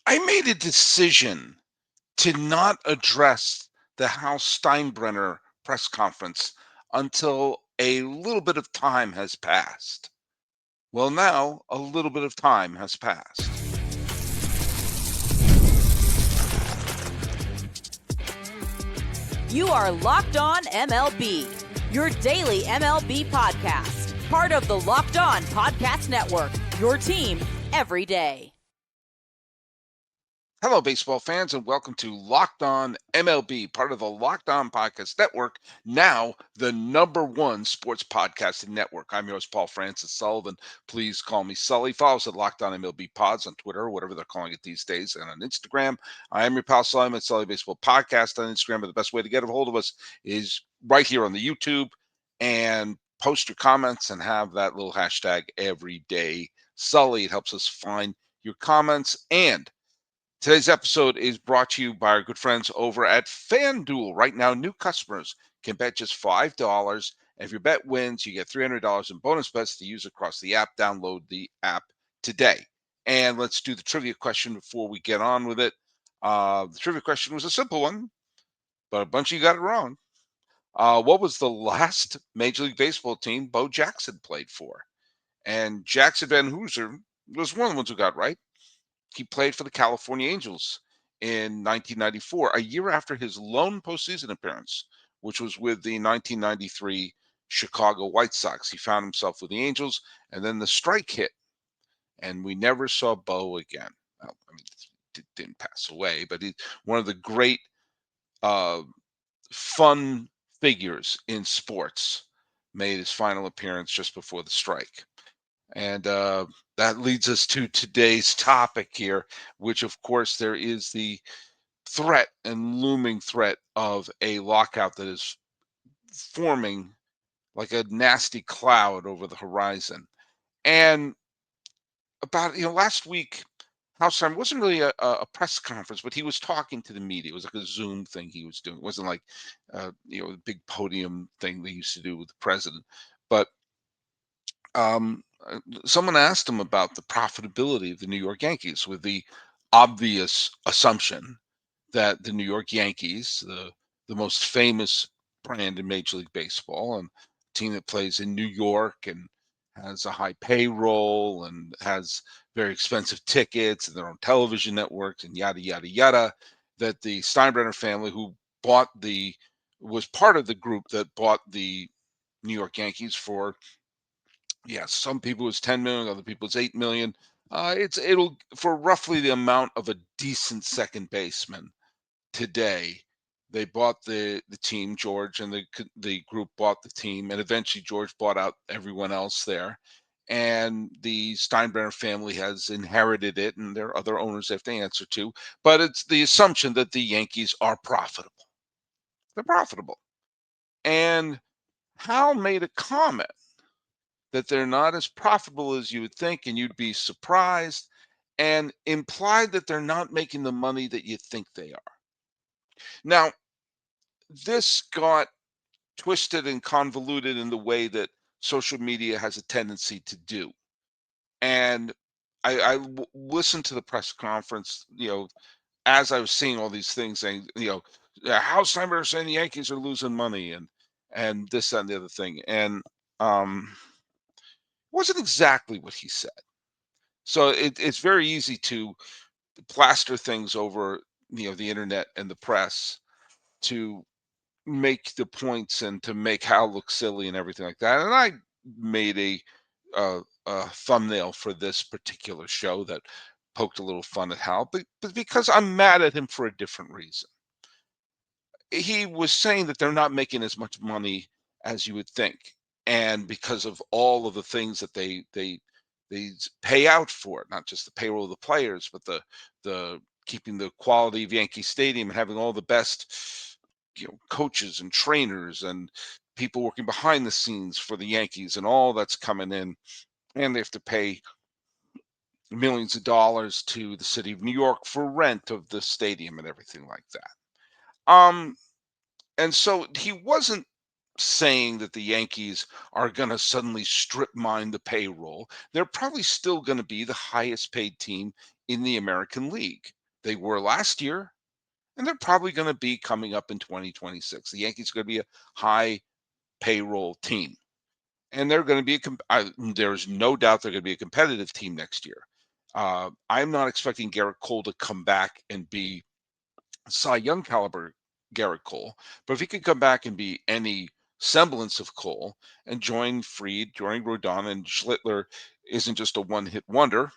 I made a decision to not address the Hal Steinbrenner press conference until a little bit of time has passed. Well, now a little bit of time has passed. You are Locked On MLB, your daily MLB podcast, part of the Locked On Podcast Network, your team every day. Hello, baseball fans, and welcome to Locked On MLB, part of the Locked On Podcast Network, now the number one sports podcasting network. I'm your host, Paul Francis Sullivan. Please call me Sully. Follow us at Locked On MLB Pods on Twitter, or whatever they're calling it these days, and on Instagram. I am your pal Sully. I'm at Sully Baseball Podcast on Instagram, but the best way to get a hold of us is right here on the YouTube, and post your comments and have that little hashtag every day Sully. It helps us find your comments. And today's episode is brought to you by our good friends over at FanDuel. Right now, new customers can bet just $5. And if your bet wins, you get $300 in bonus bets to use across the app. Download the app today. And let's do the trivia question before we get on with it. The trivia question was a simple one, but a bunch of you got it wrong. What was the last Major League Baseball team Bo Jackson played for? And Jackson Van Hooser was one of the ones who got right. He played for the California Angels in 1994, a year after his lone postseason appearance, which was with the 1993 Chicago White Sox. He found himself with the Angels, and then the strike hit, and we never saw Bo again. Well, I mean, he didn't pass away, but he's one of the great uh, fun figures in sports. Made his final appearance just before the strike. And that leads us to today's topic here, which, of course, there is the threat and looming threat of a lockout that is forming like a nasty cloud over the horizon. And last week, House Time wasn't really a press conference, but he was talking to the media. It was like a Zoom thing he was doing. It wasn't like, the big podium thing they used to do with the president. But someone asked him about the profitability of the New York Yankees with the obvious assumption that the New York Yankees, the most famous brand in Major League Baseball, and a team that plays in New York and has a high payroll and has very expensive tickets and their own television networks and yada yada yada, that the Steinbrenner family, who bought the was part of the group that bought the New York Yankees for, yes, some people it's 10 million, other people it's 8 million. It'll for roughly the amount of a decent second baseman today. They bought the team. George and the group bought the team, and eventually George bought out everyone else there. And the Steinbrenner family has inherited it, and there are other owners they have to answer to. But it's the assumption that the Yankees are profitable. They're profitable. And Hal made a comment that they're not as profitable as you would think, and you'd be surprised, and implied that they're not making the money that you think they are. Now, this got twisted and convoluted in the way that social media has a tendency to do. And I listened to the press conference, as I was seeing all these things saying, Hal Steinbrenner saying the Yankees are losing money and this and the other thing. And wasn't exactly what he said. So it's very easy to plaster things over, the internet and the press to make the points and to make Hal look silly and everything like that. And I made a thumbnail for this particular show that poked a little fun at Hal, but because I'm mad at him for a different reason. He was saying that they're not making as much money as you would think, and because of all of the things that they pay out for, not just the payroll of the players, but the keeping the quality of Yankee Stadium and having all the best, coaches and trainers and people working behind the scenes for the Yankees, and all that's coming in, and they have to pay millions of dollars to the city of New York for rent of the stadium and everything like that. And so he wasn't saying that the Yankees are going to suddenly strip mine the payroll. They're probably still going to be the highest paid team in the American League. They were last year, and they're probably going to be coming up in 2026. The Yankees are going to be a high payroll team, and they're going to be there's no doubt they're going to be a competitive team next year. I'm not expecting Garrett Cole to come back and be Cy Young caliber Garrett Cole, but if he could come back and be any semblance of Cole and join Fried, join Rodón, and Schlittler isn't just a one-hit wonder.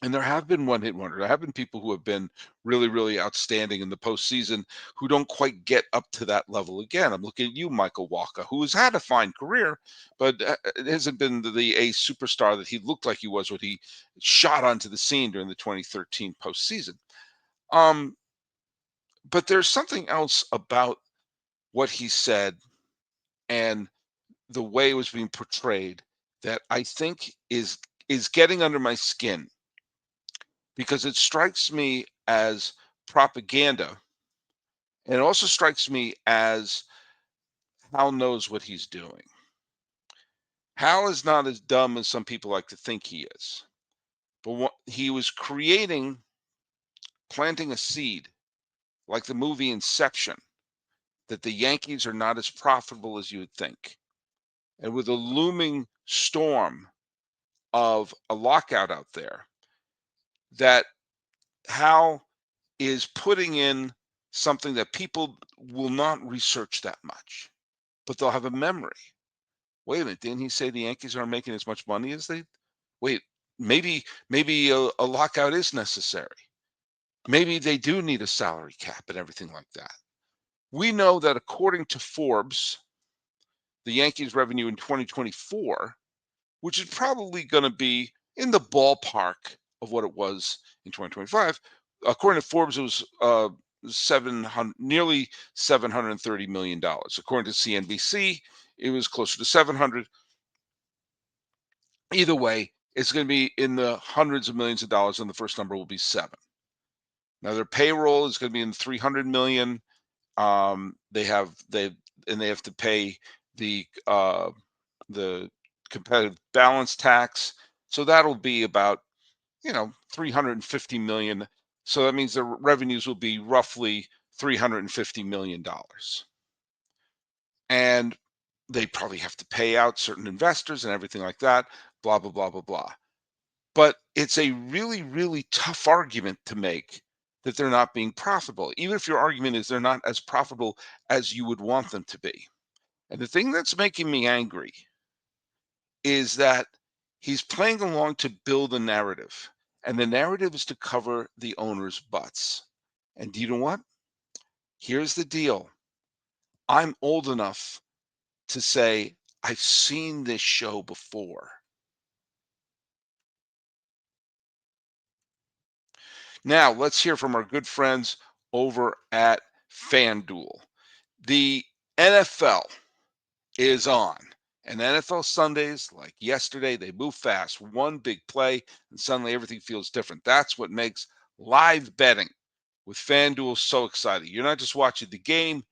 And there have been one-hit wonders. There have been people who have been really, really outstanding in the postseason who don't quite get up to that level again. I'm looking at you, Michael Wacha, who has had a fine career, but it hasn't been the a superstar that he looked like he was when he shot onto the scene during the 2013 postseason. Um, but there's something else about what he said and the way it was being portrayed that I think is getting under my skin because it strikes me as propaganda, and it also strikes me as Hal knows what he's doing. Hal is not as dumb as some people like to think he is, but what he was planting a seed like the movie Inception, that the Yankees are not as profitable as you would think. And with a looming storm of a lockout out there, that Hal is putting in something that people will not research that much, but they'll have a memory. Wait a minute, didn't he say the Yankees aren't making as much money as they? Wait, maybe a lockout is necessary. Maybe they do need a salary cap and everything like that. We know that according to Forbes, the Yankees' revenue in 2024, which is probably going to be in the ballpark of what it was in 2025. According to Forbes, it was 700, nearly $730 million. According to CNBC, it was closer to 700. Either way, it's going to be in the hundreds of millions of dollars, and the first number will be 7. Now their payroll is going to be in 300 million. They have to pay the competitive balance tax, so that'll be about 350 million. So that means the revenues will be roughly $350 million. And they probably have to pay out certain investors and everything like that, blah, blah, blah, blah, blah. But it's a really, really tough argument to make that they're not being profitable, even if your argument is they're not as profitable as you would want them to be. And the thing that's making me angry is that he's playing along to build a narrative, and the narrative is to cover the owner's butts. And do you know what? Here's the deal. I'm old enough to say I've seen this show before. Now, let's hear from our good friends over at FanDuel. The NFL is on. And NFL Sundays, like yesterday, they move fast. One big play, and suddenly everything feels different. That's what makes live betting with FanDuel so exciting. You're not just watching the game,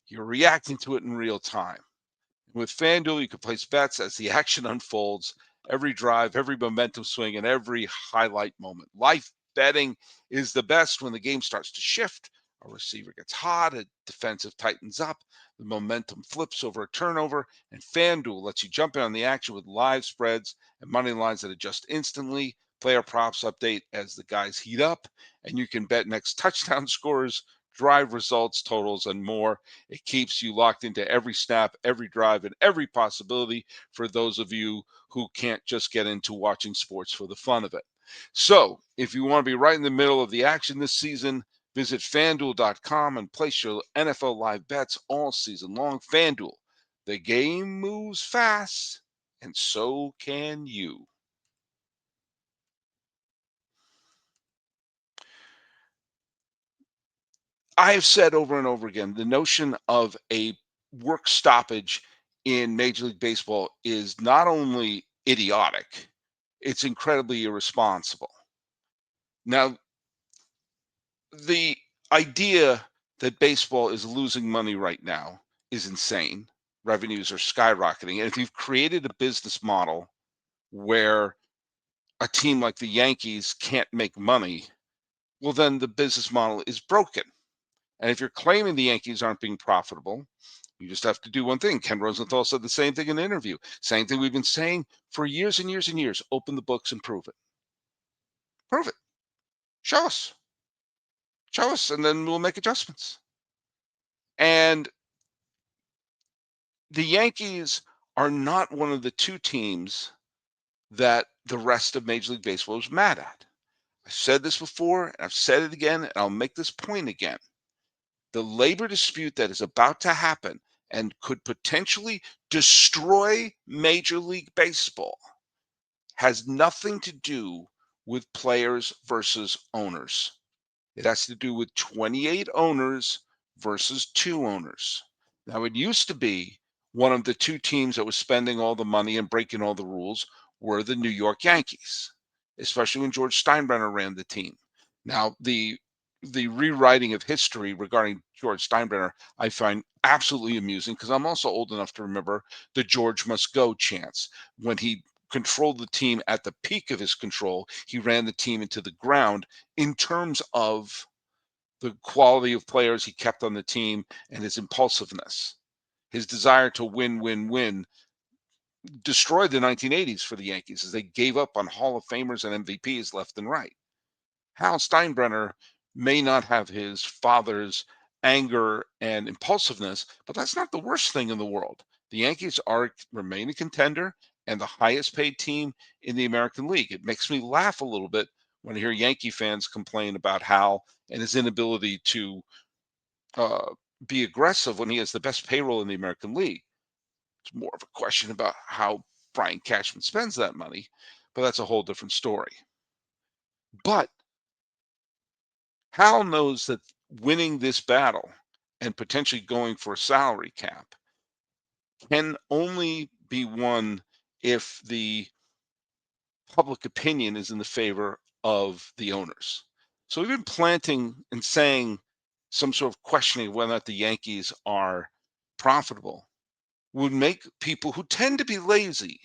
you're reacting to it in real time. With FanDuel, you can place bets as the action unfolds, every drive, every momentum swing, and every highlight moment. Live betting is the best when the game starts to shift. A receiver gets hot, a defensive tightens up, the momentum flips over a turnover, and FanDuel lets you jump in on the action with live spreads and money lines that adjust instantly. Player props update as the guys heat up, and you can bet next touchdown scores, drive results, totals, and more. It keeps you locked into every snap, every drive, and every possibility for those of you who can't just get into watching sports for the fun of it. So, if you want to be right in the middle of the action this season, visit fanduel.com and place your NFL live bets all season long. FanDuel, the game moves fast, and so can you. I have said over and over again the notion of a work stoppage in Major League Baseball is not only idiotic, it's incredibly irresponsible. Now, the idea that baseball is losing money right now is insane. Revenues are skyrocketing. And if you've created a business model where a team like the Yankees can't make money, well, then the business model is broken. And if you're claiming the Yankees aren't being profitable, you just have to do one thing. Ken Rosenthal said the same thing in an interview. Same thing we've been saying for years and years and years. Open the books and prove it. Prove it. Show us. Show us, and then we'll make adjustments. And the Yankees are not one of the two teams that the rest of Major League Baseball is mad at. I've said this before, and I've said it again, and I'll make this point again. The labor dispute that is about to happen and could potentially destroy Major League Baseball has nothing to do with players versus owners. It has to do with 28 owners versus two owners. Now, it used to be one of the two teams that was spending all the money and breaking all the rules were the New York Yankees, especially when George Steinbrenner ran the team. Now, the rewriting of history regarding George Steinbrenner, I find absolutely amusing because I'm also old enough to remember the George must go chants when he controlled the team at the peak of his control. He ran the team into the ground in terms of the quality of players he kept on the team and his impulsiveness. His desire to win, win, win destroyed the 1980s for the Yankees as they gave up on Hall of Famers and MVPs left and right. Hal Steinbrenner may not have his father's anger and impulsiveness, but that's not the worst thing in the world. The Yankees remain a contender and the highest paid team in the American League. It makes me laugh a little bit when I hear Yankee fans complain about Hal and his inability to uh, be aggressive when he has the best payroll in the American League. It's more of a question about how Brian Cashman spends that money, but that's a whole different story. But Hal knows that winning this battle and potentially going for a salary cap can only be won if the public opinion is in the favor of the owners. So we've been planting and saying some sort of questioning of whether or not the Yankees are profitable would make people who tend to be lazy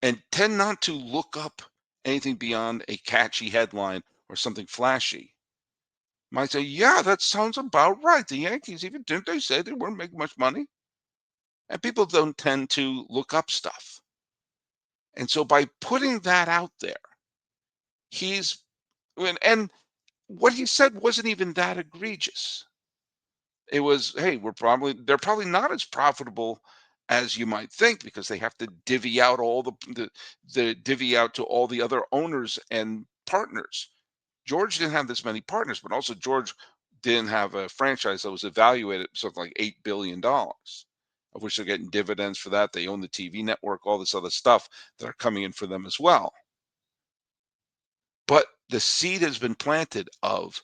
and tend not to look up anything beyond a catchy headline or something flashy might say, yeah, that sounds about right. The Yankees, even didn't they say they weren't making much money? And people don't tend to look up stuff. And so by putting that out there, he's and what he said wasn't even that egregious. It was, hey, they're probably not as profitable as you might think because they have to divvy out all the divvy out to all the other owners and partners. George didn't have this many partners, but also George didn't have a franchise that was evaluated at something like $8 billion, of which they're getting dividends for that. They own the TV network, all this other stuff that are coming in for them as well. But the seed has been planted of,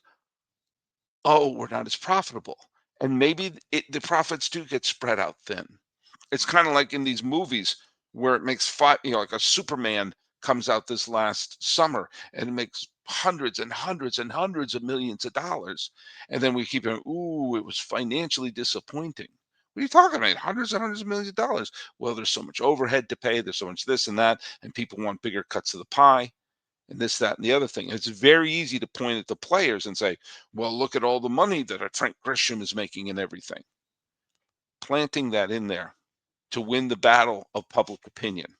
oh, we're not as profitable. And maybe the profits do get spread out thin. It's kind of like in these movies where it makes like a Superman comes out this last summer and it makes hundreds and hundreds and hundreds of millions of dollars. And then we keep going, ooh, it was financially disappointing. What are you talking about? Hundreds and hundreds of millions of dollars. Well, there's so much overhead to pay. There's so much this and that. And people want bigger cuts of the pie and this, that, and the other thing. It's very easy to point at the players and say, well, look at all the money that a Trent Grisham is making and everything. Planting that in there to win the battle of public opinion.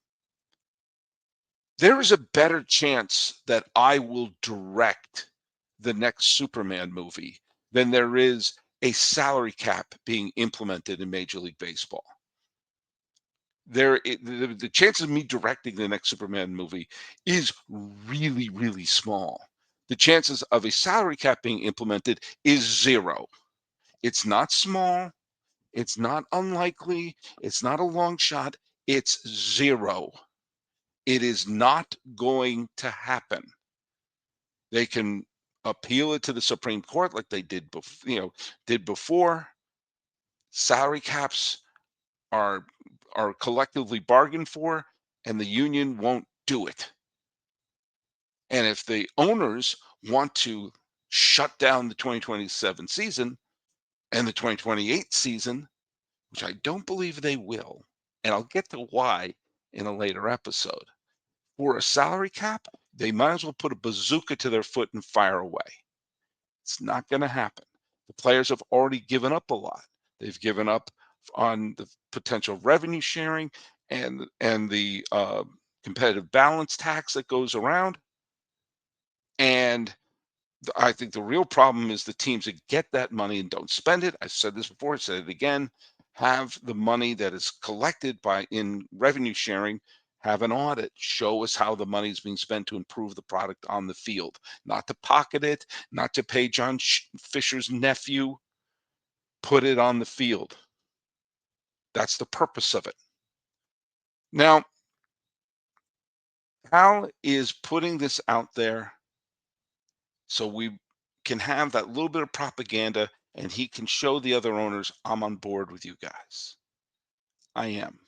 There is a better chance that I will direct the next Superman movie than there is a salary cap being implemented in Major League Baseball. The chances of me directing the next Superman movie is really, really small. The chances of a salary cap being implemented is zero. It's not small. It's not unlikely. It's not a long shot. It's zero. It is not going to happen. They can appeal it to the Supreme Court like they did before. Salary caps are collectively bargained for, and the union won't do it. And if the owners want to shut down the 2027 season and the 2028 season, which I don't believe they will, and I'll get to why in a later episode. For a salary cap, they might as well put a bazooka to their foot and fire away. It's not going to happen. The players have already given up a lot. They've given up on the potential revenue sharing and the competitive balance tax that goes around. And I think the real problem is the teams that get that money and don't spend it. I've said this before, I said it again. Have the money that is collected by in revenue sharing, have an audit, show us how the money is being spent to improve the product on the field, not to pocket it, not to pay John Fisher's nephew, put it on the field. That's the purpose of it. Now, Hal is putting this out there so we can have that little bit of propaganda and he can show the other owners, I'm on board with you guys. I am.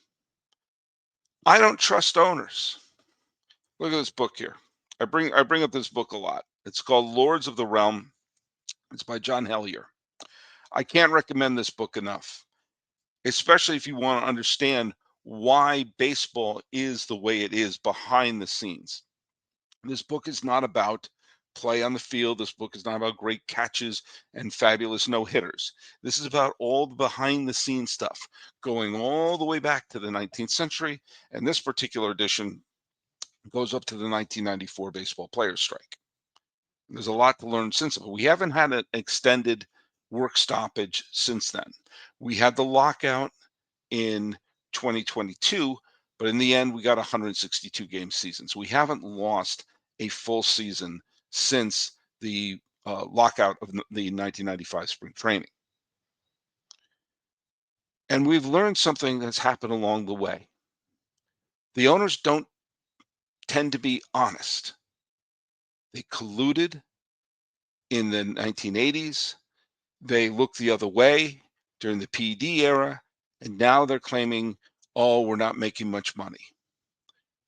I don't trust owners. Look at this book here. I bring up this book a lot. It's called Lords of the Realm. It's by John Hellier. I can't recommend this book enough, especially if you want to understand why baseball is the way it is behind the scenes. This book is not about play on the field. This book is not about great catches and fabulous no-hitters. This is about all the behind the scenes stuff going all the way back to the 19th century. And this particular edition goes up to the 1994 baseball players strike. There's a lot to learn since, but we haven't had an extended work stoppage since then. We had the lockout in 2022, but in the end, we got a 162 game season. So we haven't lost a full season since the lockout of the 1995 spring training. And we've learned something that's happened along the way. The owners don't tend to be honest. They colluded in the 1980s. They looked the other way during the PD era. And now they're claiming, oh, we're not making much money.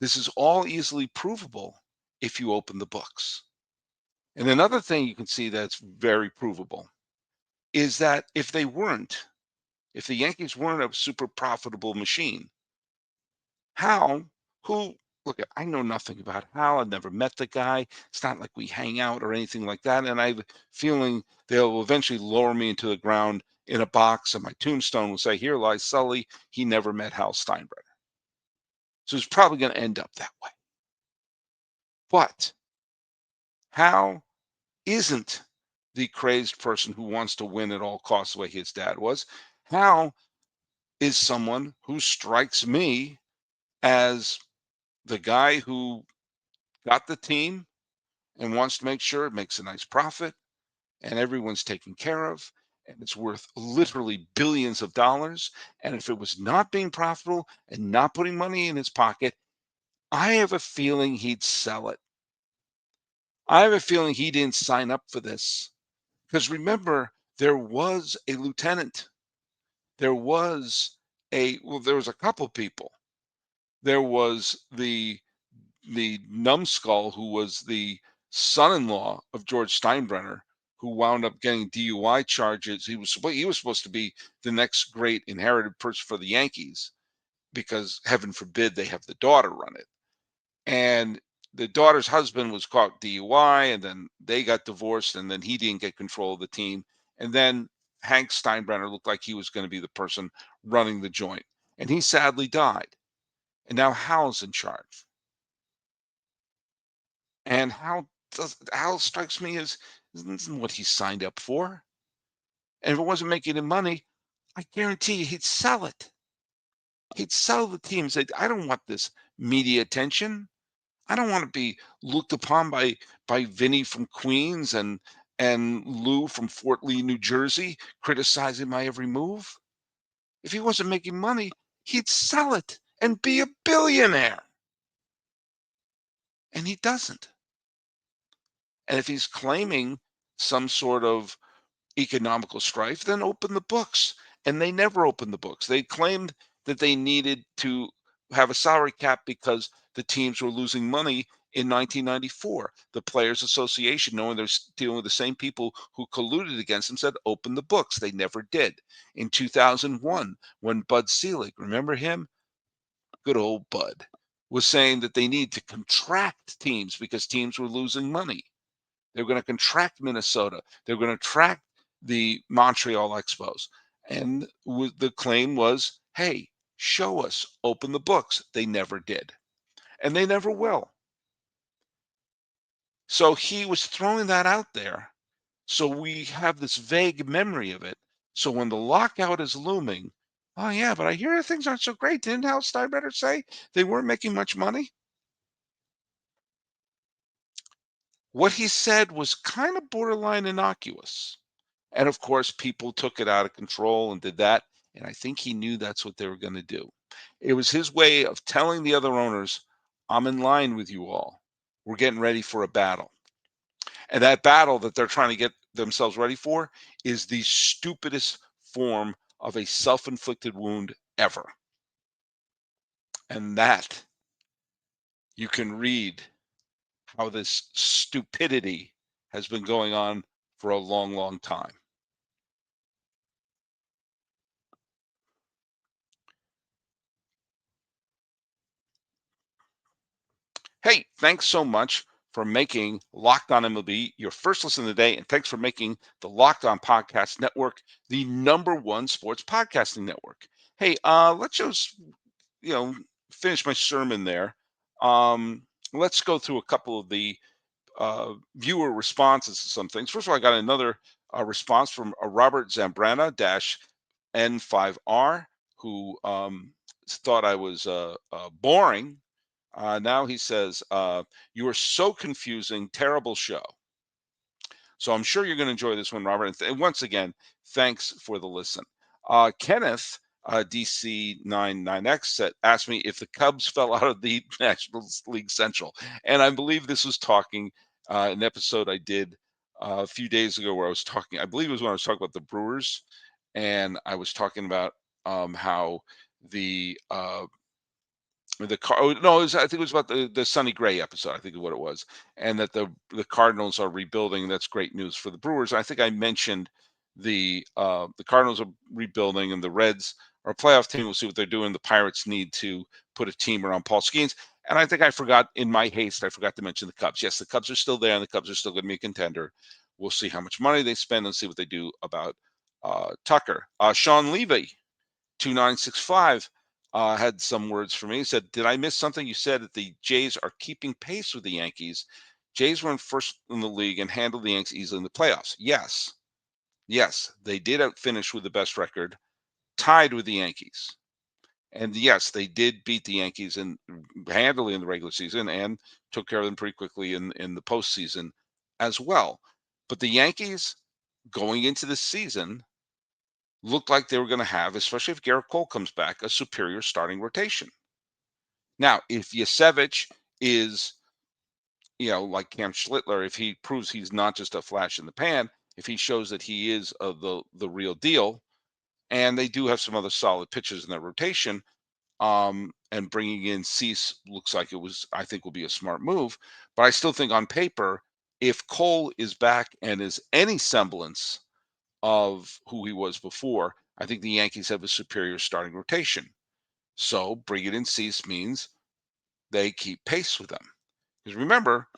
This is all easily provable if you open the books. And another thing you can see that's very provable is that if the Yankees weren't a super profitable machine, look, I know nothing about Hal. I've never met the guy. It's not like we hang out or anything like that. And I have a feeling they'll eventually lower me into the ground in a box, and my tombstone will say, here lies Sully. He never met Hal Steinbrenner. So it's probably going to end up that way. But Hal isn't the crazed person who wants to win at all costs the way his dad was. Hal is someone who strikes me as the guy who got the team and wants to make sure it makes a nice profit and everyone's taken care of and it's worth literally billions of dollars. And if it was not being profitable and not putting money in his pocket, I have a feeling he'd sell it. I have a feeling he didn't sign up for this. Because remember, there was a lieutenant. There was there was a couple people. There was the numbskull who was the son-in-law of George Steinbrenner, who wound up getting DUI charges. He was supposed to be the next great inherited person for the Yankees, because heaven forbid they have the daughter run it. And the daughter's husband was caught DUI, and then they got divorced, and then he didn't get control of the team. And then Hank Steinbrenner looked like he was going to be the person running the joint. And he sadly died. And now Hal's in charge. And Hal strikes me as isn't what he signed up for. And if it wasn't making him money, I guarantee you he'd sell it. He'd sell the team and say, I don't want this media attention. I don't want to be looked upon by Vinny from Queens and Lou from Fort Lee, New Jersey, criticizing my every move. If he wasn't making money, he'd sell it and be a billionaire. And he doesn't. And if he's claiming some sort of economical strife, then open the books. And they never opened the books. They claimed that they needed to have a salary cap because the teams were losing money in 1994. The Players Association, knowing they're dealing with the same people who colluded against them, said, open the books. They never did. In 2001, when Bud Selig, remember him? Good old Bud. was saying that they need to contract teams because teams were losing money. They're going to contract Minnesota. They're going to track the Montreal Expos. And the claim was, hey, show us, open the books. They never did. And they never will. So he was throwing that out there. So we have this vague memory of it. So when the lockout is looming, oh, yeah, but I hear things aren't so great. Didn't Hal Steinbrenner say they weren't making much money? What he said was kind of borderline innocuous. And of course, people took it out of control and did that. And I think he knew that's what they were going to do. It was his way of telling the other owners, I'm in line with you all. We're getting ready for a battle. And that battle that they're trying to get themselves ready for is the stupidest form of a self inflicted wound ever. And that you can read how this stupidity has been going on for a long, long time. Hey, thanks so much for making Locked On MLB your first listen of the day. And thanks for making the Locked On Podcast Network the #1 sports podcasting network. Hey, let's just, you know, finish my sermon there. Let's go through a couple of the viewer responses to some things. First of all, I got another response from Robert Zambrana N5R, who thought I was boring. Now he says, you are so confusing, terrible show. So I'm sure you're going to enjoy this one, Robert. And once again, thanks for the listen. Kenneth, DC99X, asked me if the Cubs fell out of the National League Central. And I believe this was talking an episode I did a few days ago where I was talking, I believe it was when I was talking about the Brewers. And I was talking about how no, I think it was about the Sonny Gray episode. I think is what it was, and that the Cardinals are rebuilding. That's great news for the Brewers. I think I mentioned the Cardinals are rebuilding, and the Reds are a playoff team. We'll see what they're doing. The Pirates need to put a team around Paul Skeens, and I think I forgot in my haste. I forgot to mention the Cubs. Yes, the Cubs are still there, and the Cubs are still going to be a contender. We'll see how much money they spend and see what they do about Tucker. Sean Levy, 2965. Had some words for me. He said, did I miss something? You said that the Jays are keeping pace with the Yankees. Jays were in first in the league and handled the Yankees easily in the playoffs. Yes. Yes, they did finish with the best record, tied with the Yankees. And yes, they did beat the Yankees and handily in the regular season and took care of them pretty quickly in the postseason as well. But the Yankees going into the season looked like they were going to have, especially if Garrett Cole comes back, a superior starting rotation. Now, if Yasevich is, like Cam Schlittler, if he proves he's not just a flash in the pan, if he shows that he is the real deal, and they do have some other solid pitchers in their rotation, and bringing in Cease looks like I think will be a smart move. But I still think on paper, if Cole is back and is any semblance of who he was before, I think the Yankees have a superior starting rotation. So bringing in Cease means they keep pace with them. Because remember,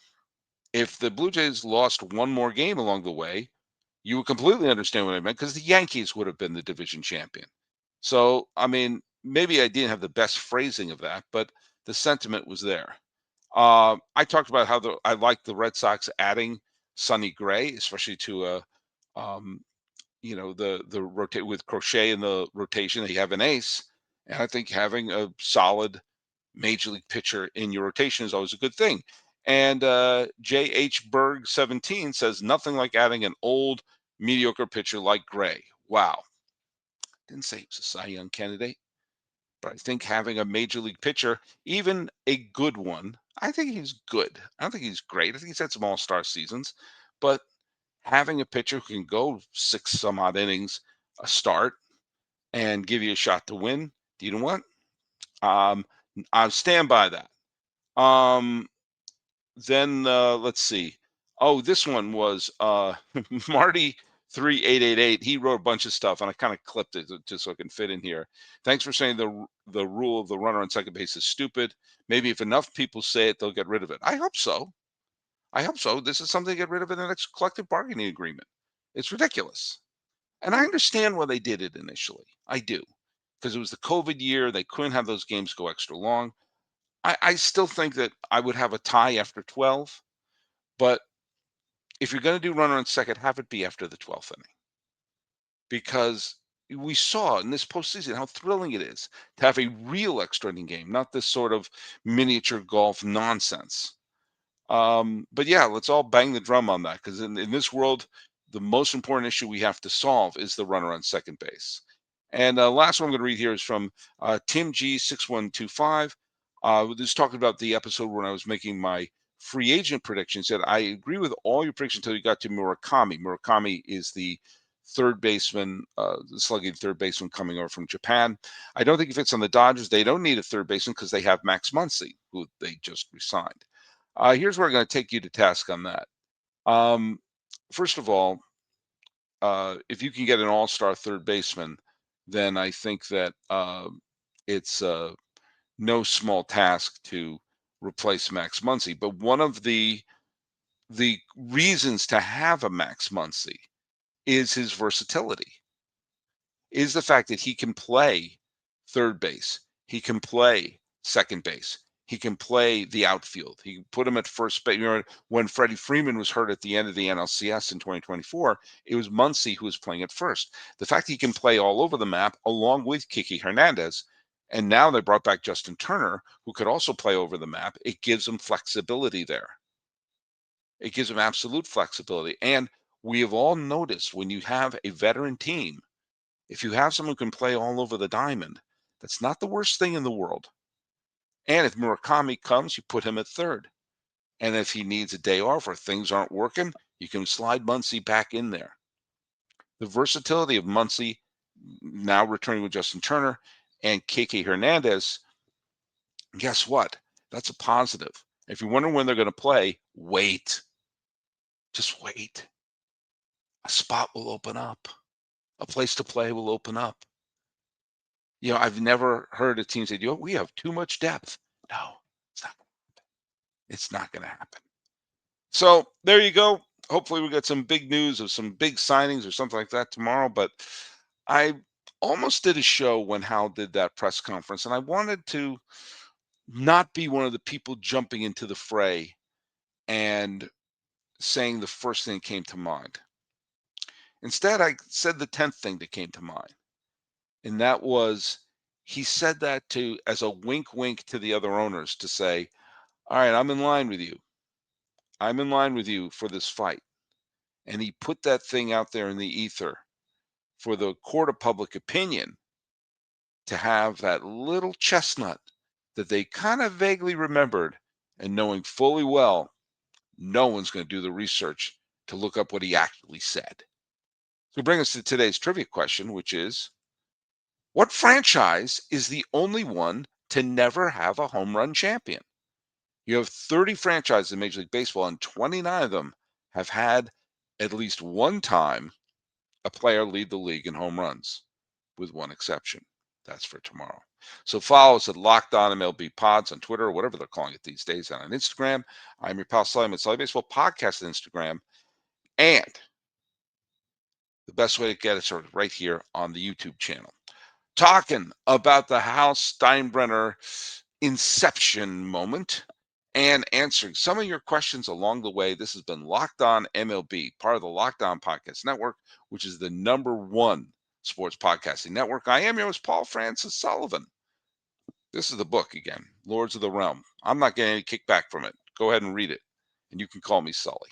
if the Blue Jays lost one more game along the way, you would completely understand what I meant because the Yankees would have been the division champion. So, I mean, maybe I didn't have the best phrasing of that, but the sentiment was there. I talked about how I like the Red Sox adding Sonny Gray, especially to the rotate with Crochet in the rotation. They have an ace, and I think having a solid major league pitcher in your rotation is always a good thing. And J.H. Berg 17 says nothing like adding an old mediocre pitcher like Gray. Wow. Didn't say he was a Cy Young candidate, but I think having a major league pitcher, even a good one, I think he's good. I don't think he's great. I think he's had some all-star seasons, but having a pitcher who can go 6 some odd innings a start and give you a shot to win, do you know what? I'll stand by that. Then let's see. Oh, this one was Marty 3888. He wrote a bunch of stuff, and I kind of clipped it just so it can fit in here. Thanks for saying the rule of the runner on second base is stupid. Maybe if enough people say it, they'll get rid of it. I hope so. I hope so. This is something to get rid of in the next collective bargaining agreement. It's ridiculous. And I understand why they did it initially. I do. Because it was the COVID year. They couldn't have those games go extra long. I still think that I would have a tie after 12. But if you're going to do runner on second, have it be after the 12th inning. Because we saw in this postseason how thrilling it is to have a real extra inning game, not this sort of miniature golf nonsense. But yeah, let's all bang the drum on that, because in this world, the most important issue we have to solve is the runner on second base. And last one I'm going to read here is from Tim G6125. This talking about the episode when I was making my free agent prediction. Said, I agree with all your predictions until you got to Murakami. Murakami is the third baseman, the slugging third baseman coming over from Japan. I don't think he fits on the Dodgers. They don't need a third baseman because they have Max Muncy, who they just resigned. Here's where I'm going to take you to task on that. First of all, if you can get an all-star third baseman, then I think that it's no small task to replace Max Muncy. But one of the reasons to have a Max Muncy is his versatility, is the fact that he can play third base, he can play second base, he can play the outfield. He can put him at first base. You know, when Freddie Freeman was hurt at the end of the NLCS in 2024, it was Muncy who was playing at first. The fact he can play all over the map, along with Kiki Hernandez, and now they brought back Justin Turner, who could also play over the map, it gives him flexibility there. It gives him absolute flexibility. And we have all noticed when you have a veteran team, if you have someone who can play all over the diamond, that's not the worst thing in the world. And if Murakami comes, you put him at third. And if he needs a day off or things aren't working, you can slide Muncy back in there. The versatility of Muncy, now returning with Justin Turner, and Kike Hernandez, guess what? That's a positive. If you wonder when they're going to play, wait. Just wait. A spot will open up. A place to play will open up. You know, I've never heard a team say, we have too much depth. No, it's not. It's not going to happen. So there you go. Hopefully we get some big news of some big signings or something like that tomorrow. But I almost did a show when Hal did that press conference, and I wanted to not be one of the people jumping into the fray and saying the first thing that came to mind. Instead, I said the 10th thing that came to mind. And that was, he said that as a wink, wink to the other owners to say, all right, I'm in line with you. I'm in line with you for this fight. And he put that thing out there in the ether for the court of public opinion to have that little chestnut that they kind of vaguely remembered, and knowing fully well no one's going to do the research to look up what he actually said. So bring us to today's trivia question, which is, what franchise is the only one to never have a home run champion? You have 30 franchises in Major League Baseball, and 29 of them have had at least one time a player lead the league in home runs, with one exception. That's for tomorrow. So follow us at Locked On MLB Pods on Twitter, or whatever they're calling it these days, and on Instagram. I'm your pal Sully at Sully Baseball Podcast on Instagram. And the best way to get us is right here on the YouTube channel. Talking about the Hal Steinbrenner inception moment and answering some of your questions along the way. This has been Locked On MLB, part of the Locked On Podcast Network, which is the #1 sports podcasting network. I am your host, Paul Francis Sullivan. This is the book again, Lords of the Realm. I'm not getting any kickback from it. Go ahead and read it, and you can call me Sully.